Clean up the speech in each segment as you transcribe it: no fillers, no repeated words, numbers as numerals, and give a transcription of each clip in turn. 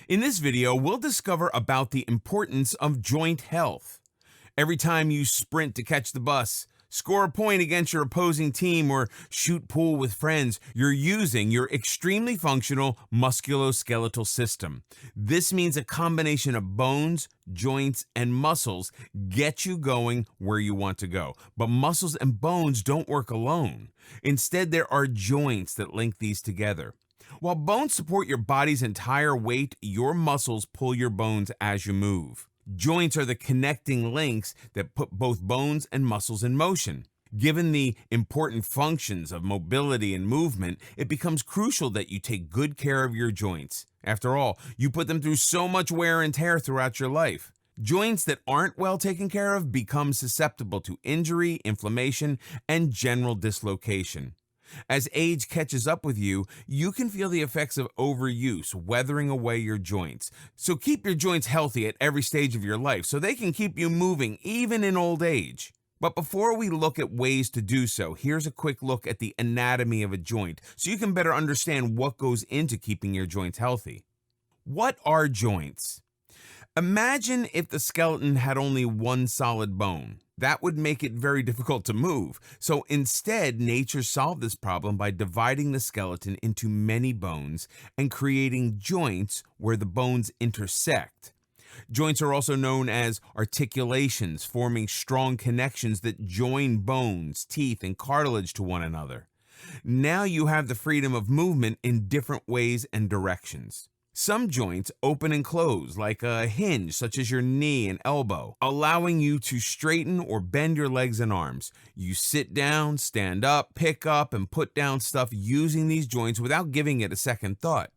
In this video, we'll discover about the importance of joint health. Every time you sprint to catch the bus, score a point against your opposing team, or shoot pool with friends, you're using your extremely functional musculoskeletal system. This means a combination of bones, joints, and muscles get you going where you want to go. But muscles and bones don't work alone. Instead, there are joints that link these together. While bones support your body's entire weight, your muscles pull your bones as you move. Joints are the connecting links that put both bones and muscles in motion. Given the important functions of mobility and movement, it becomes crucial that you take good care of your joints. After all, you put them through so much wear and tear throughout your life. Joints that aren't well taken care of become susceptible to injury, inflammation, and general dislocation. As age catches up with you, you can feel the effects of overuse weathering away your joints. So keep your joints healthy at every stage of your life so they can keep you moving even in old age. But before we look at ways to do so, here's a quick look at the anatomy of a joint so you can better understand what goes into keeping your joints healthy. What are joints? Imagine if the skeleton had only one solid bone. That would make it very difficult to move. So instead, nature solved this problem by dividing the skeleton into many bones and creating joints where the bones intersect. Joints are also known as articulations, forming strong connections that join bones, teeth, and cartilage to one another. Now you have the freedom of movement in different ways and directions. Some joints open and close like a hinge, such as your knee and elbow, allowing you to straighten or bend your legs and arms. You sit down, stand up, pick up, and put down stuff using these joints without giving it a second thought.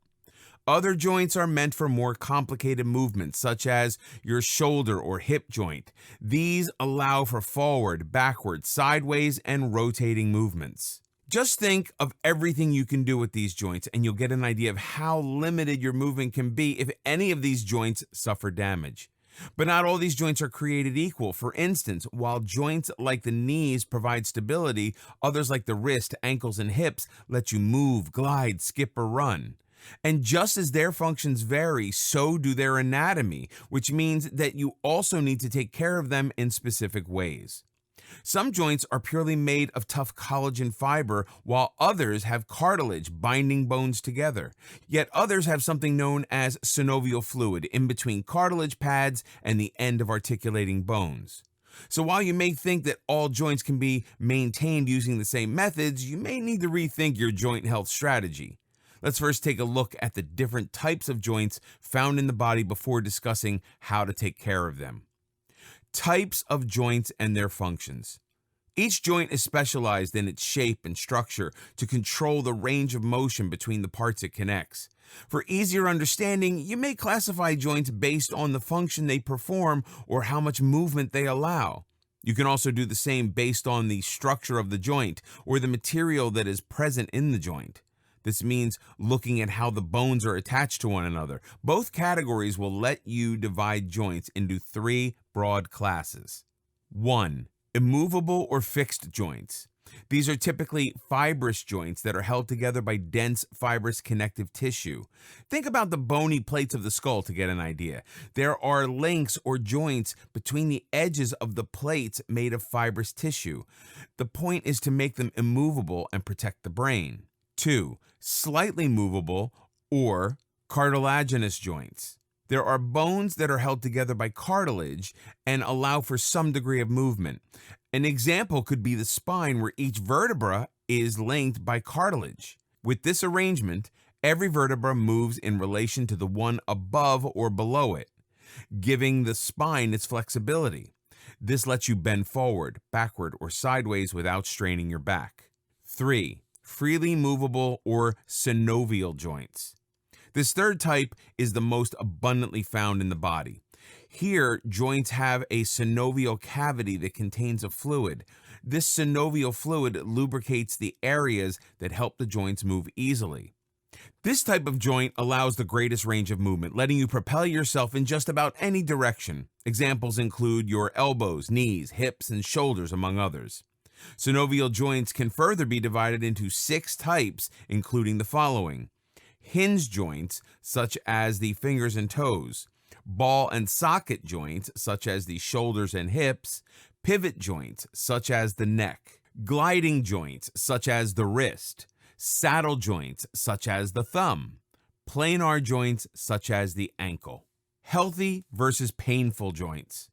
Other joints are meant for more complicated movements, such as your shoulder or hip joint. These allow for forward, backward, sideways, and rotating movements. Just think of everything you can do with these joints, and you'll get an idea of how limited your movement can be if any of these joints suffer damage. But not all these joints are created equal. For instance, while joints like the knees provide stability, others like the wrist, ankles, and hips let you move, glide, skip, or run. And just as their functions vary, so do their anatomy, which means that you also need to take care of them in specific ways. Some joints are purely made of tough collagen fiber, while others have cartilage binding bones together. Yet others have something known as synovial fluid in between cartilage pads and the end of articulating bones. So while you may think that all joints can be maintained using the same methods, you may need to rethink your joint health strategy. Let's first take a look at the different types of joints found in the body before discussing how to take care of them. Types of joints and their functions. Each joint is specialized in its shape and structure to control the range of motion between the parts it connects. For easier understanding, you may classify joints based on the function they perform or how much movement they allow. You can also do the same based on the structure of the joint or the material that is present in the joint. This means looking at how the bones are attached to one another. Both categories will let you divide joints into three broad classes. 1. Immovable or fixed joints. These are typically fibrous joints that are held together by dense fibrous connective tissue. Think about the bony plates of the skull to get an idea. There are links or joints between the edges of the plates made of fibrous tissue. The point is to make them immovable and protect the brain. 2. Slightly movable or cartilaginous joints. There are bones that are held together by cartilage and allow for some degree of movement. An example could be the spine, where each vertebra is linked by cartilage. With this arrangement, every vertebra moves in relation to the one above or below it, giving the spine its flexibility. This lets you bend forward, backward, or sideways without straining your back. 3. Freely movable or synovial joints. This third type is the most abundantly found in the body. Here, joints have a synovial cavity that contains a fluid. This synovial fluid lubricates the areas that help the joints move easily. This type of joint allows the greatest range of movement, letting you propel yourself in just about any direction. Examples include your elbows, knees, hips, and shoulders, among others. Synovial joints can further be divided into 6 types, including the following: hinge joints, such as the fingers and toes, ball and socket joints, such as the shoulders and hips, pivot joints, such as the neck, gliding joints, such as the wrist, saddle joints, such as the thumb, planar joints, such as the ankle. Healthy versus painful joints.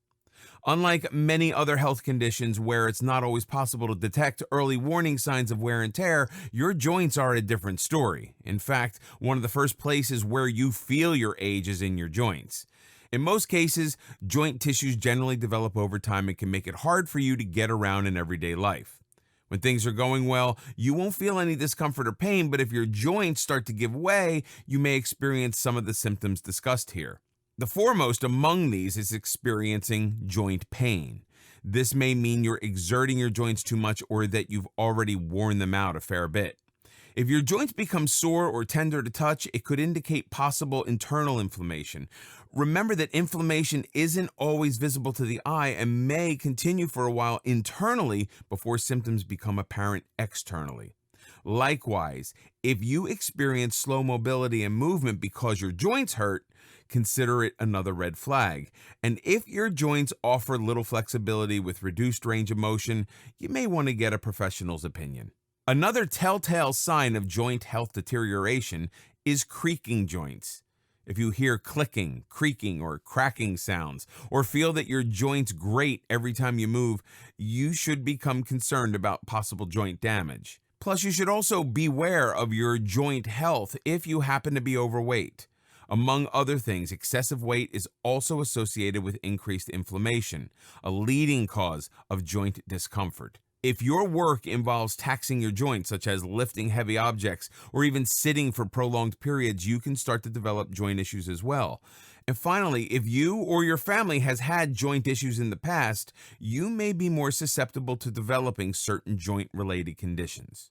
Unlike many other health conditions where it's not always possible to detect early warning signs of wear and tear, your joints are a different story. In fact, one of the first places where you feel your age is in your joints. In most cases, joint tissues generally develop over time and can make it hard for you to get around in everyday life. When things are going well, you won't feel any discomfort or pain, but if your joints start to give way, you may experience some of the symptoms discussed here. The foremost among these is experiencing joint pain. This may mean you're exerting your joints too much or that you've already worn them out a fair bit. If your joints become sore or tender to touch, it could indicate possible internal inflammation. Remember that inflammation isn't always visible to the eye and may continue for a while internally before symptoms become apparent externally. Likewise, if you experience slow mobility and movement because your joints hurt, consider it another red flag. And if your joints offer little flexibility with reduced range of motion, you may want to get a professional's opinion. Another telltale sign of joint health deterioration is creaking joints. If you hear clicking, creaking, or cracking sounds, or feel that your joints grate every time you move, you should become concerned about possible joint damage. Plus, you should also beware of your joint health if you happen to be overweight. Among other things, excessive weight is also associated with increased inflammation, a leading cause of joint discomfort. If your work involves taxing your joints, such as lifting heavy objects or even sitting for prolonged periods, you can start to develop joint issues as well. And finally, if you or your family has had joint issues in the past, you may be more susceptible to developing certain joint-related conditions.